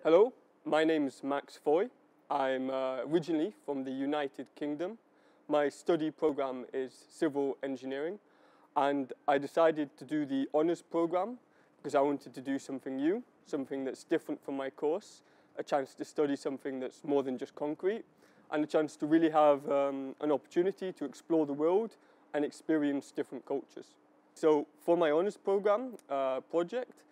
Hello, my name is Max Foy. I'm originally from the United Kingdom. My study program is civil engineering, and I decided to do the honours program because I wanted to do something new, something that's different from my course, a chance to study something that's more than just concrete, and a chance to really have an opportunity to explore the world and experience different cultures. So for my honours program project,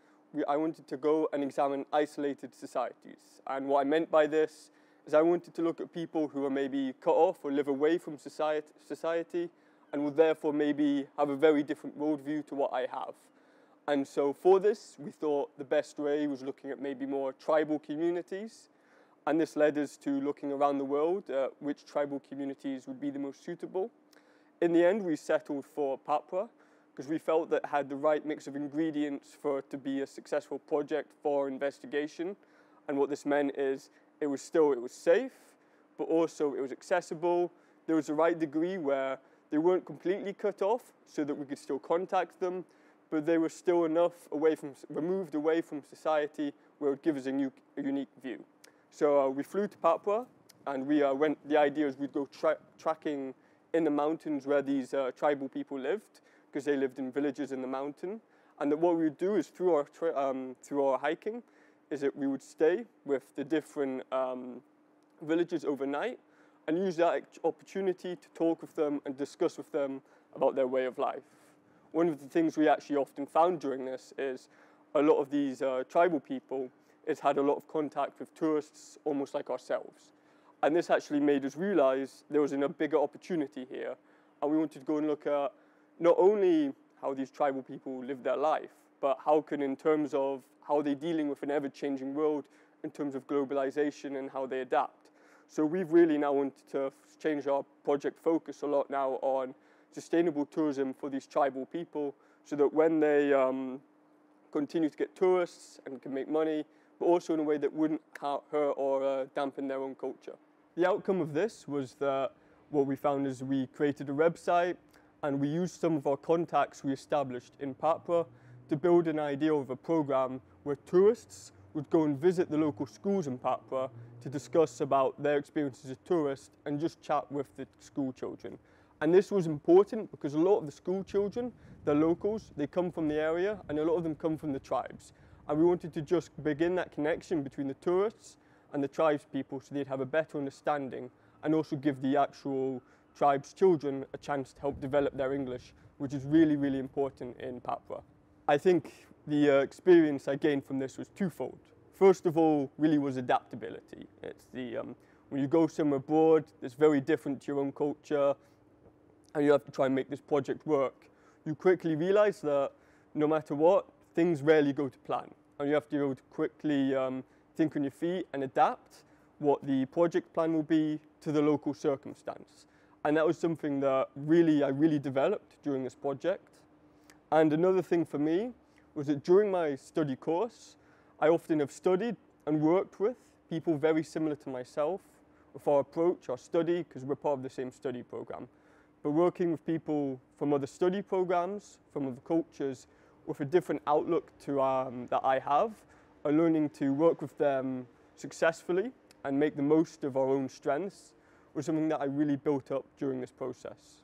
I wanted to go and examine isolated societies. And what I meant by this is I wanted to look at people who are maybe cut off or live away from society and would therefore maybe have a very different worldview to what I have. And so for this, we thought the best way was looking at maybe more tribal communities. And this led us to looking around the world at which tribal communities would be the most suitable. In the end, we settled for Papua, because we felt that it had the right mix of ingredients for it to be a successful project for investigation. And what this meant is it was safe, but also it was accessible. There was the right degree where they weren't completely cut off so that we could still contact them, but they were still enough removed away from society where it would give us a unique view. So we flew to Papua, and the idea is we'd go tracking in the mountains where these tribal people lived, because they lived in villages in the mountain. And that what we would do is through our hiking, is that we would stay with the different villages overnight and use that opportunity to talk with them and discuss with them about their way of life. One of the things we actually often found during this is a lot of these tribal people has had a lot of contact with tourists almost like ourselves. And this actually made us realize there was a bigger opportunity here. And we wanted to go and look at not only how these tribal people live their life, but how can, in terms of how they're dealing with an ever-changing world, in terms of globalization and how they adapt. So we've really now wanted to change our project focus a lot now on sustainable tourism for these tribal people, so that when they continue to get tourists and can make money, but also in a way that wouldn't hurt or dampen their own culture. The outcome of this was that what we found is we created a website, and we used some of our contacts we established in Papua to build an idea of a program where tourists would go and visit the local schools in Papua to discuss about their experiences as tourists and just chat with the school children. And this was important because a lot of the school children, the locals, they come from the area, and a lot of them come from the tribes. And we wanted to just begin that connection between the tourists and the tribes people so they'd have a better understanding, and also give the actual tribes' children a chance to help develop their English, which is really, really important in Papua. I think the experience I gained from this was twofold. First of all, really was adaptability. It's when you go somewhere abroad that's very different to your own culture, and you have to try and make this project work, you quickly realize that no matter what, things rarely go to plan. And you have to be able to quickly think on your feet and adapt what the project plan will be to the local circumstance. And that was something that I really developed during this project. And another thing for me was that during my study course, I often have studied and worked with people very similar to myself with our approach, our study, because we're part of the same study program. But working with people from other study programs, from other cultures, with a different outlook to that I have, and learning to work with them successfully and make the most of our own strengths was something that I really built up during this process.